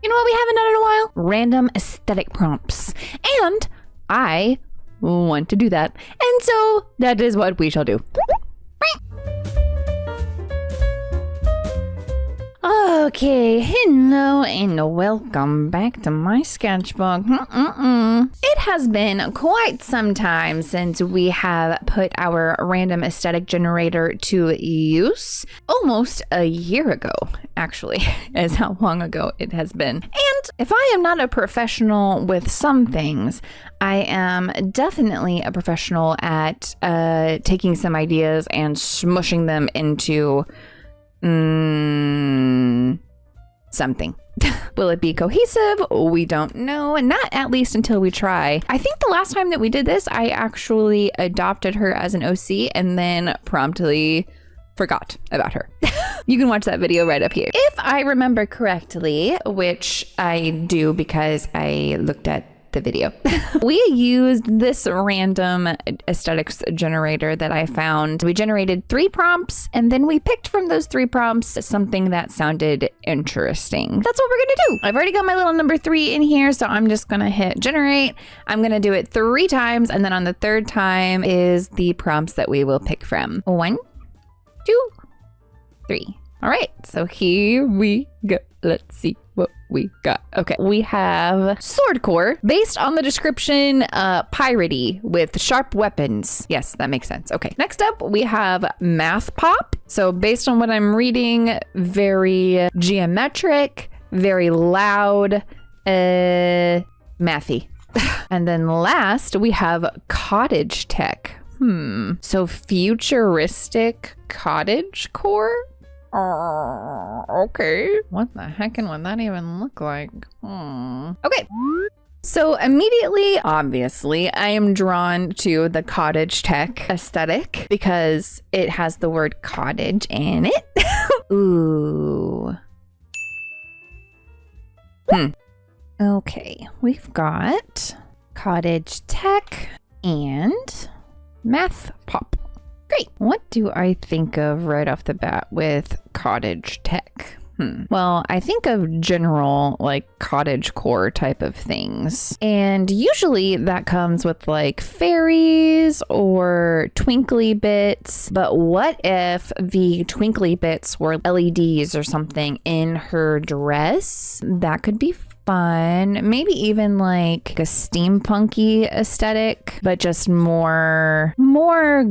You know what we haven't done in a while? Random aesthetic prompts. And I want to do that. And so that is what we shall do. Okay, hello and welcome back to my sketchbook. It has been quite some time since we have put our random aesthetic generator to use. Almost a year ago, actually, is how long ago it has been. And if I am not a professional with some things, I am definitely a professional at taking some ideas and smushing them into something. Will it be cohesive? We don't know. Not at least until we try. I think the last time that we did this, I actually adopted her as an OC and then promptly forgot about her. You can watch that video right up here. If I remember correctly, which I do because I looked at the video. We used this random aesthetics generator that I found. We generated 3 prompts and then we picked from those 3 prompts something that sounded interesting. That's what we're gonna do. I've already got my little number 3 in here, so I'm just gonna hit generate. I'm gonna do it 3 times, and then on the 3rd time is the prompts that we will pick from. 1, 2, 3. All right, so here we go. Let's see what we got. Okay, we have swordcore, based on the description, piratey with sharp weapons. Yes, that makes sense. Okay, next up we have math pop. So based on what I'm reading, very geometric, very loud, mathy. And then last we have cottage tech. So futuristic cottage core? Okay. What the heck and would that even look like? Okay. So immediately, obviously, I am drawn to the cottage tech aesthetic because it has the word cottage in it. Ooh. Okay. We've got cottage tech and math pop. Great. What do I think of right off the bat with cottage tech? Well, I think of general like cottage core type of things. And usually that comes with like fairies or twinkly bits. But what if the twinkly bits were LEDs or something in her dress? That could be fun. Maybe even like a steampunky aesthetic, but just more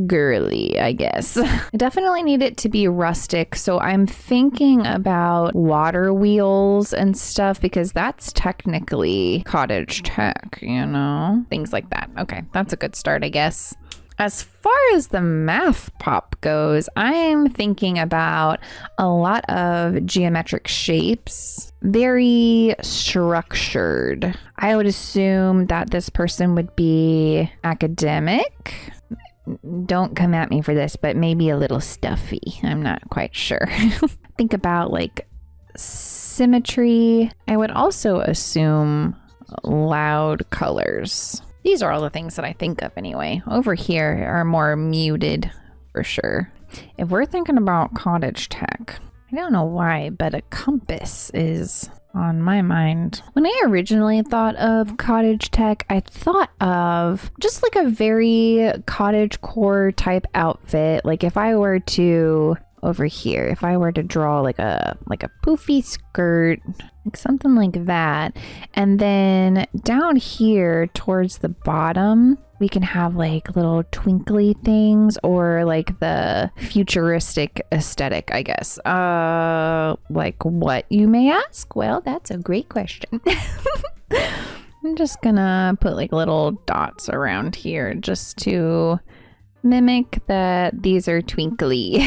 girly, I guess. I definitely need it to be rustic, so I'm thinking about water wheels and stuff because that's technically cottage tech, you know? Things like that. Okay, that's a good start, I guess. As far as the math pop goes, I'm thinking about a lot of geometric shapes, very structured. I would assume that this person would be academic. Don't come at me for this, but maybe a little stuffy. I'm not quite sure. Think about like symmetry. I would also assume loud colors. These are all the things that I think of anyway. Over here are more muted for sure. If we're thinking about cottage tech, I don't know why, but a compass is on my mind. When I originally thought of cottage tech, I thought of just like a very cottage core type outfit. Like if I were to over here, if I were to draw like a poofy skirt, like something like that, and then down here towards the bottom we can have like little twinkly things or like the futuristic aesthetic, I guess. Like what, you may ask? Well, that's a great question. I'm just gonna put like little dots around here just to mimic that these are twinkly.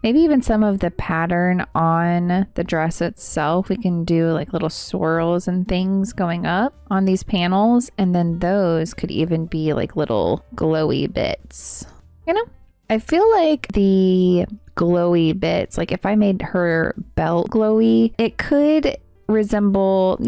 Maybe even some of the pattern on the dress itself, we can do like little swirls and things going up on these panels. And then those could even be like little glowy bits, you know? I feel like the glowy bits, like if I made her belt glowy, it could resemble,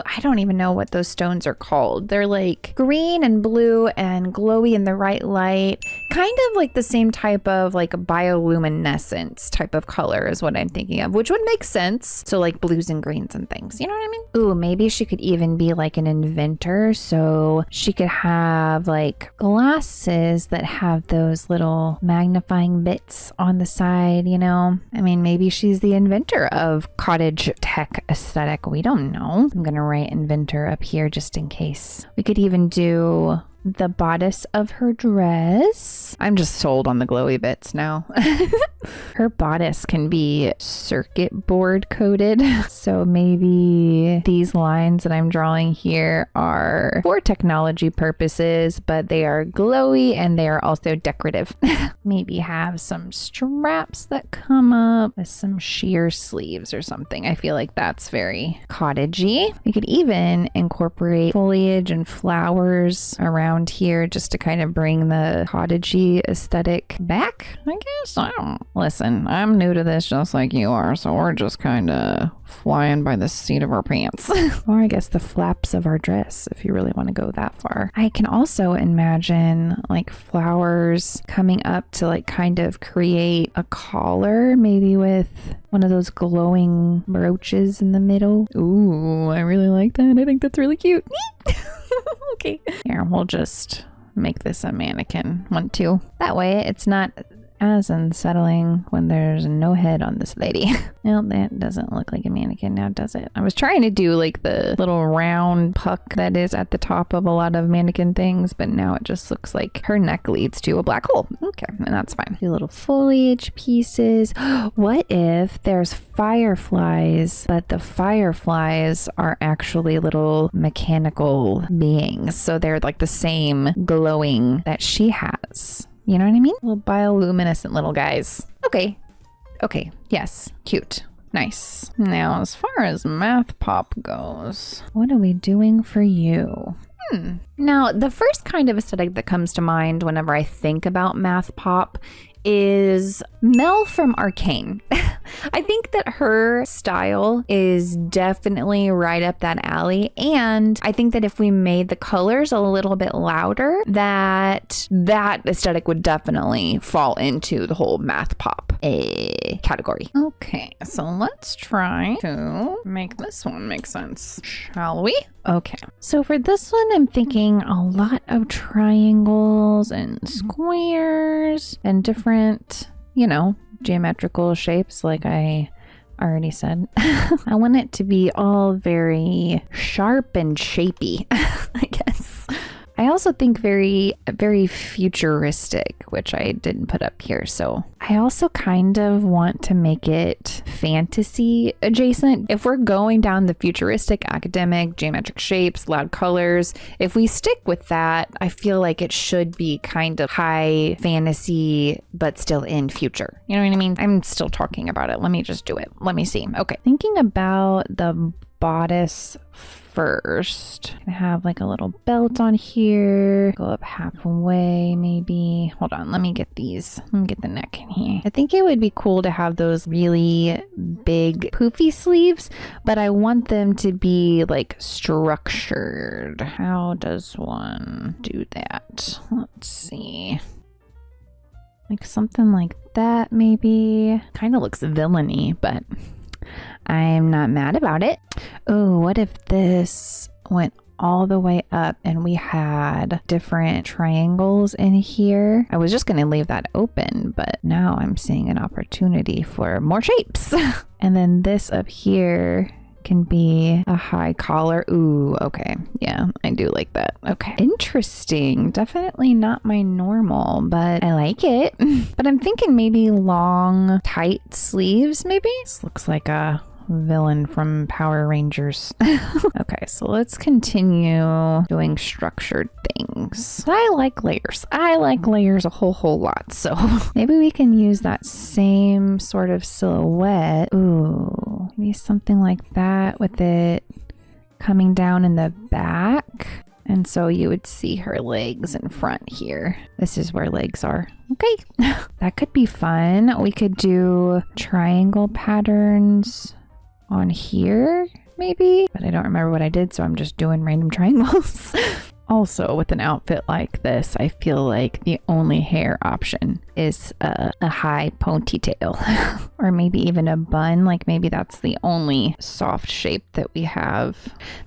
I don't even know what those stones are called. They're like green and blue and glowy in the right light. Kind of like the same type of like bioluminescence type of color is what I'm thinking of, which would make sense. So like blues and greens and things, you know what I mean? Ooh, maybe she could even be like an inventor. So she could have like glasses that have those little magnifying bits on the side, I mean, maybe she's the inventor of cottage tech aesthetic. We don't know. I'm gonna write inventor up here just in case. We could even do the bodice of her dress. I'm just sold on the glowy bits now. Her bodice can be circuit board coated. So maybe these lines that I'm drawing here are for technology purposes, but they are glowy and they are also decorative. Maybe have some straps that come up with some sheer sleeves or something. I feel like that's very cottagey. We could even incorporate foliage and flowers around here just to kind of bring the cottagey aesthetic back, I guess. Listen, I'm new to this just like you are, so we're just kind of flying by the seat of our pants. Or I guess the flaps of our dress, if you really want to go that far. I can also imagine like flowers coming up to like kind of create a collar, maybe with one of those glowing brooches in the middle. Ooh, I really like that. I think that's really cute. Okay. Here, we'll just make this a mannequin one too. That way it's not as unsettling when there's no head on this lady. Well, that doesn't look like a mannequin now, does it? I was trying to do like the little round puck that is at the top of a lot of mannequin things, but now it just looks like her neck leads to a black hole. Okay, and that's fine. Do little foliage pieces. What if there's fireflies, but the fireflies are actually little mechanical beings? So they're like the same glowing that she has. You know what I mean? Little bioluminescent little guys. Okay. Yes. Cute. Nice. Now, as far as Math Pop goes, what are we doing for you? Now, the first kind of aesthetic that comes to mind whenever I think about Math Pop is Mel from Arcane. I think that her style is definitely right up that alley, and I think that if we made the colors a little bit louder, that aesthetic would definitely fall into the whole Math Pop category. Okay, so let's try to make this one make sense, shall we? Okay, so for this one, I'm thinking a lot of triangles and squares and different, geometrical shapes like I already said. I want it to be all very sharp and shapy, I guess. I also think very, very futuristic, which I didn't put up here. So I also kind of want to make it fantasy adjacent. If we're going down the futuristic, academic, geometric shapes, loud colors, if we stick with that, I feel like it should be kind of high fantasy, but still in future. You know what I mean? I'm still talking about it. Let me just do it. Let me see. Okay. Thinking about the bodice first. I have like a little belt on here. Go up halfway, maybe. Hold on, let me get these. Let me get the neck in here. I think it would be cool to have those really big poofy sleeves, but I want them to be like structured. How does one do that? Let's see. Like something like that, maybe. Kind of looks villainy, but I'm not mad about it. Oh, what if this went all the way up and we had different triangles in here? I was just going to leave that open, but now I'm seeing an opportunity for more shapes. And then this up here can be a high collar. Ooh, okay. Yeah, I do like that. Okay. Interesting. Definitely not my normal, but I like it. But I'm thinking maybe long, tight sleeves, maybe? This looks like a villain from Power Rangers. Okay, so let's continue doing structured things. I like layers. I like layers a whole lot. So maybe we can use that same sort of silhouette. Ooh, maybe something like that with it coming down in the back. And so you would see her legs in front here. This is where legs are. Okay, that could be fun. We could do triangle patterns on here maybe, but I don't remember what I did, so I'm just doing random triangles. Also, with an outfit like this, I feel like the only hair option is a high ponytail or maybe even a bun. Like maybe that's the only soft shape that we have.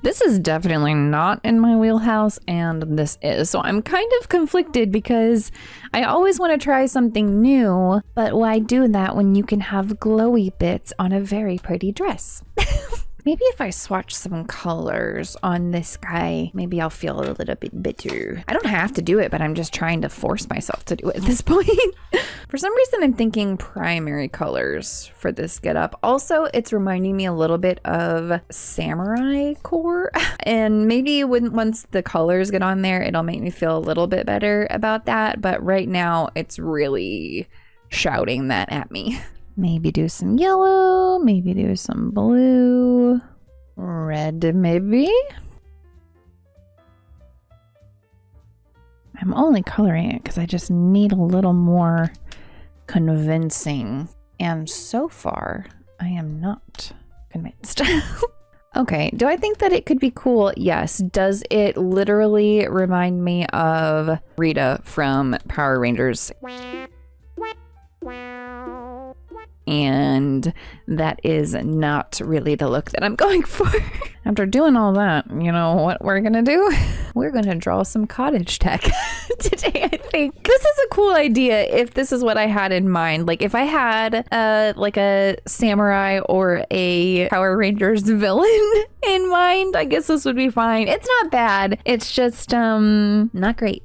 This is definitely not in my wheelhouse, and this is. So I'm kind of conflicted because I always want to try something new, but why do that when you can have glowy bits on a very pretty dress? Maybe if I swatch some colors on this guy, maybe I'll feel a little bit better. I don't have to do it, but I'm just trying to force myself to do it at this point. For some reason, I'm thinking primary colors for this getup. Also, it's reminding me a little bit of samurai core. And maybe once the colors get on there, it'll make me feel a little bit better about that. But right now, it's really shouting that at me. Maybe do some yellow, maybe do some blue, red maybe. I'm only coloring it because I just need a little more convincing. And so far, I am not convinced. Okay, do I think that it could be cool? Yes. Does it literally remind me of Rita from Power Rangers? And that is not really the look that I'm going for. After doing all that, you know what we're gonna do? We're gonna draw some cottage tech today, I think. This is a cool idea if this is what I had in mind. Like if I had like a samurai or a Power Rangers villain in mind, I guess this would be fine. It's not bad. It's just not great.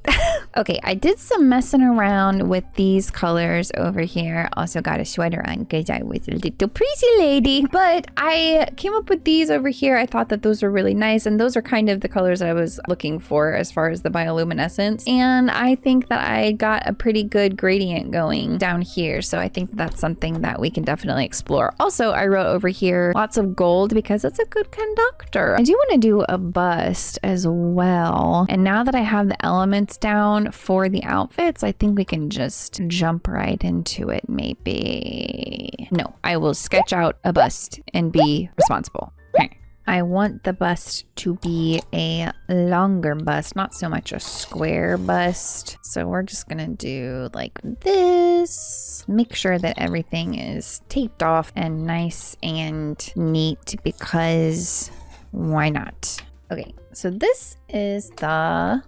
Okay, I did some messing around with these colors over here. Also got a sweater on because I was a little pretty lady. But I came up with these over here. I thought that those were really nice. And those are kind of the colors I was looking for as far as the bioluminescence. And I think that I got a pretty good gradient going down here. So I think that's something that we can definitely explore. Also, I wrote over here lots of gold because it's a good conductor. I do want to do a bust as well. And now that I have the elements down for the outfits, I think we can just jump right into it maybe. No, I will sketch out a bust and be responsible. Okay. I want the bust to be a longer bust, not so much a square bust. So we're just gonna do like this. Make sure that everything is taped off and nice and neat because why not? Okay, so this is the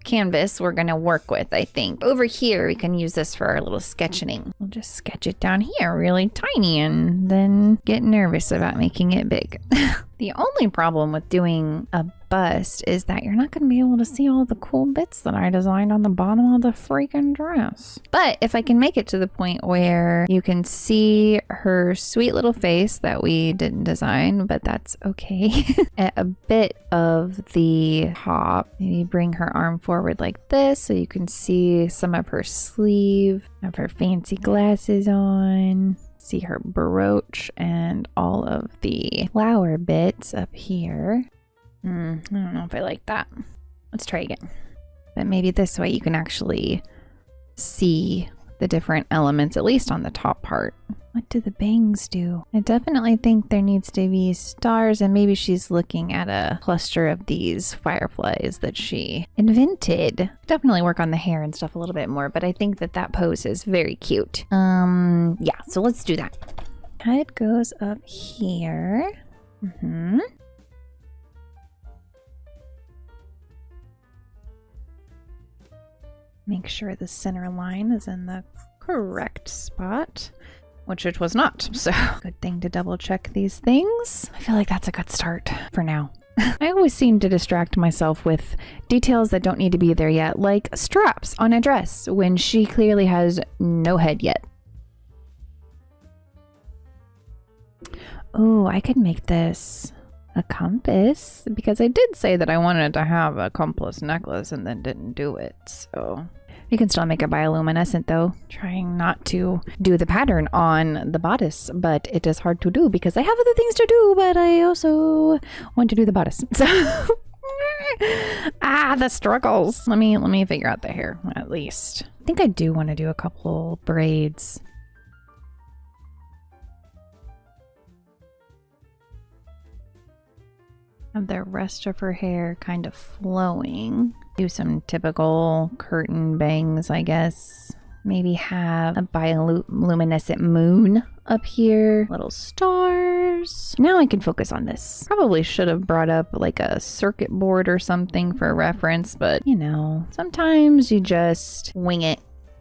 canvas we're gonna work with, I think. Over here, we can use this for our little sketching. We'll just sketch it down here really tiny and then get nervous about making it big. The only problem with doing a bust is that you're not going to be able to see all the cool bits that I designed on the bottom of the freaking dress. But if I can make it to the point where you can see her sweet little face that we didn't design, but that's okay. A bit of the top, maybe bring her arm forward like this so you can see some of her sleeve, have her fancy glasses on. See her brooch and all of the flower bits up here. I don't know if I like that. Let's try again. But maybe this way you can actually see the different elements, at least on the top part. What do the bangs do? I definitely think there needs to be stars, and maybe she's looking at a cluster of these fireflies that she invented. Definitely work on the hair and stuff a little bit more, but I think that that pose is very cute. Yeah, so let's do that. Head goes up here. Make sure the center line is in the correct spot, which it was not. So good thing to double check these things. I feel like that's a good start for now. I always seem to distract myself with details that don't need to be there yet, like straps on a dress when she clearly has no head yet. Oh, I could make this a compass because I did say that I wanted to have a compass necklace and then didn't do it. So you can still make it bioluminescent though. Trying not to do the pattern on the bodice, but it is hard to do because I have other things to do, but I also want to do the bodice. So the struggles. Let me figure out the hair at least. I think I do want to do a couple braids. Have the rest of her hair kind of flowing. Do some typical curtain bangs, I guess. Maybe have a bioluminescent moon up here. Little stars. Now I can focus on this. Probably should have brought up like a circuit board or something for reference, but you know, sometimes you just wing it.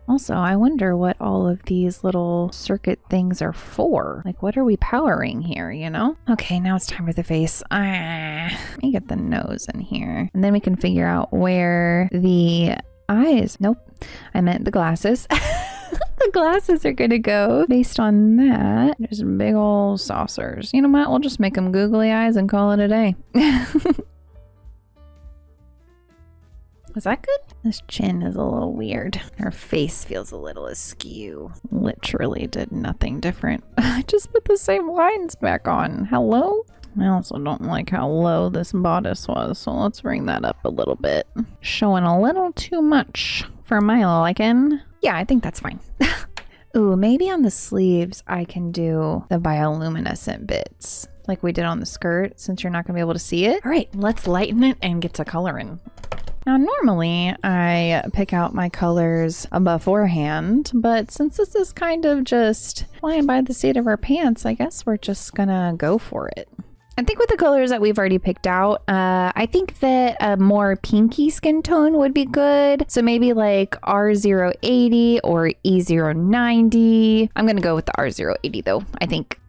Also, I wonder what all of these little circuit things are for. Like, what are we powering here, you know? Okay, now it's time for the face. Let me get the nose in here. And then we can figure out where the eyes... Nope, I meant the glasses. The glasses are gonna go based on that. There's big old saucers. You know what? We'll just make them googly eyes and call it a day. Is that good? This chin is a little weird. Her face feels a little askew. Literally did nothing different. I just put the same lines back on. Hello? I also don't like how low this bodice was, so let's bring that up a little bit. Showing a little too much for my liking. Yeah, I think that's fine. Ooh, maybe on the sleeves I can do the bioluminescent bits like we did on the skirt, since you're not gonna be able to see it. All right, let's lighten it and get to coloring. Now, normally I pick out my colors beforehand, but since this is kind of just flying by the seat of our pants, I guess we're just gonna go for it. I think with the colors that we've already picked out, I think that a more pinky skin tone would be good. So maybe like R080 or E090. I'm gonna go with the R080 though, I think.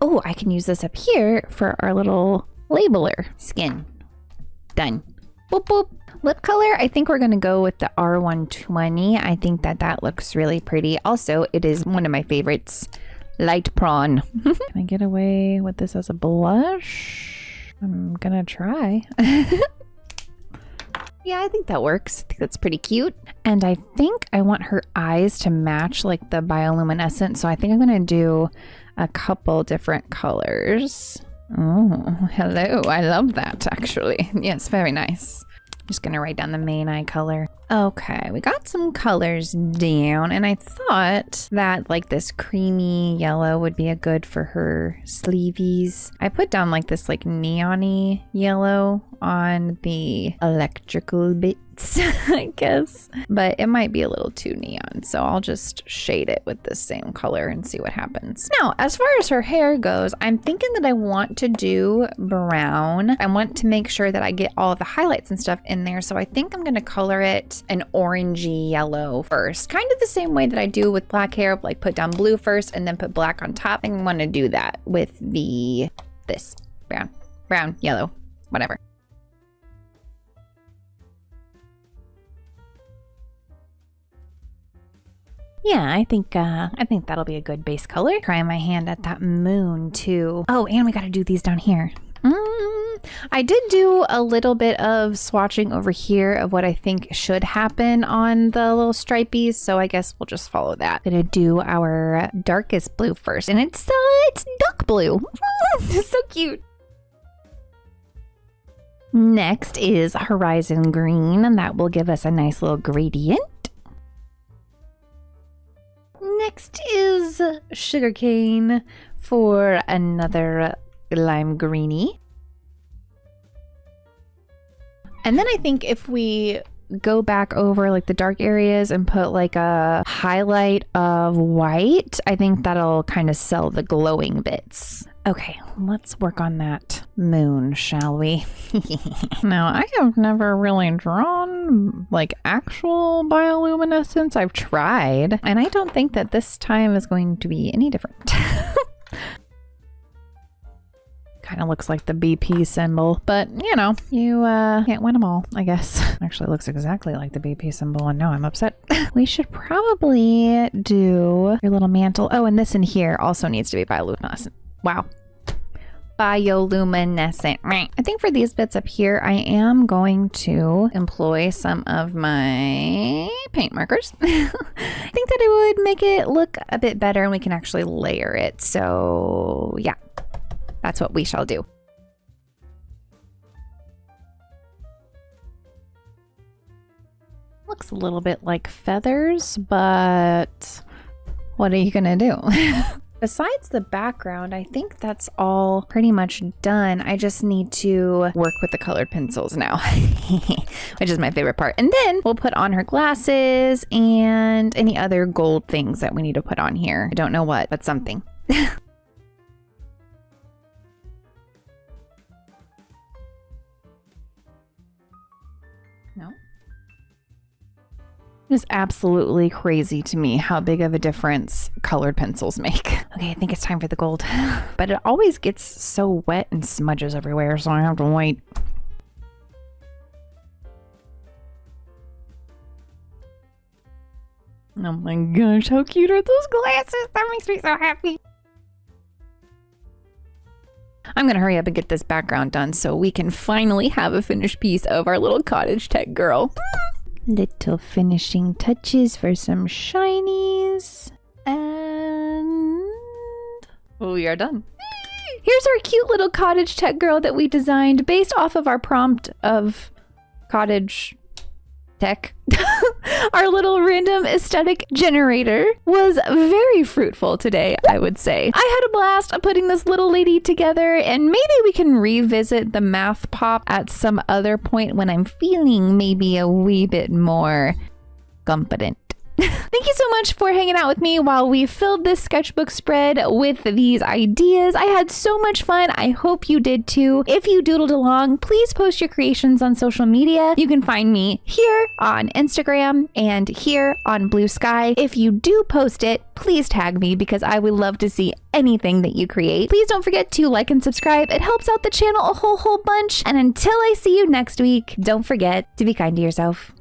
Oh, I can use this up here for our little labeler. Skin. Done. Boop, boop. Lip color, I think we're going to go with the R120. I think that that looks really pretty. Also, it is one of my favorites. Light prawn. Can I get away with this as a blush? I'm going to try. Yeah, I think that works. I think that's pretty cute. And I think I want her eyes to match like the bioluminescent. So I think I'm going to do a couple different colors. Oh, hello. I love that actually. Yes, very nice. Just gonna write down the main eye color. Okay, we got some colors down, and I thought that like this creamy yellow would be a good for her sleeveys. I put down like this like neon-y yellow on the electrical bits, I guess, but it might be a little too neon, so I'll just shade it with the same color and see what happens. Now, as far as her hair goes, I'm thinking that I want to do brown. I want to make sure that I get all of the highlights and stuff in there, so I think I'm gonna color it an orangey yellow first, kind of the same way that I do with black hair, like put down blue first and then put black on top. I want to do that with this brown, yellow, whatever. Yeah, I think that'll be a good base color. Try my hand at that moon too. Oh, and we gotta do these down here. I did do a little bit of swatching over here of what I think should happen on the little stripies, so I guess we'll just follow that. Gonna do our darkest blue first, and it's duck blue. So cute. Next is horizon green, and that will give us a nice little gradient. Next is sugarcane for another lime greeny. And then I think if we go back over like the dark areas and put like a highlight of white, I think that'll kind of sell the glowing bits. Okay, let's work on that moon, shall we? Now, I have never really drawn like actual bioluminescence. I've tried, and I don't think that this time is going to be any different. Kind of looks like the BP symbol, but you know, you can't win them all, I guess. Actually looks exactly like the BP symbol, and now I'm upset. We should probably do your little mantle. Oh, and this in here also needs to be bioluminescent. Wow. Bioluminescent. I think for these bits up here, I am going to employ some of my paint markers. I think that it would make it look a bit better, and we can actually layer it. So yeah. That's what we shall do. Looks a little bit like feathers, but what are you gonna do? Besides the background, I think that's all pretty much done. I just need to work with the colored pencils now, which is my favorite part. And then we'll put on her glasses and any other gold things that we need to put on here. I don't know what, but something. No. It's absolutely crazy to me how big of a difference colored pencils make. Okay, I think it's time for the gold. But it always gets so wet and smudges everywhere, so I have to wait. Oh my gosh, how cute are those glasses? That makes me so happy. I'm gonna hurry up and get this background done so we can finally have a finished piece of our little Cottage Tech girl. Little finishing touches for some shinies. And we are done. Here's our cute little Cottage Tech girl that we designed based off of our prompt of Cottage Tech. Our little random aesthetic generator was very fruitful today, I would say. I had a blast putting this little lady together, and maybe we can revisit the math pop at some other point when I'm feeling maybe a wee bit more confident. Thank you so much for hanging out with me while we filled this sketchbook spread with these ideas. I had so much fun. I hope you did too. If you doodled along, please post your creations on social media. You can find me here on Instagram and here on Blue Sky. If you do post it, please tag me because I would love to see anything that you create. Please don't forget to like and subscribe. It helps out the channel a whole bunch. And until I see you next week, don't forget to be kind to yourself.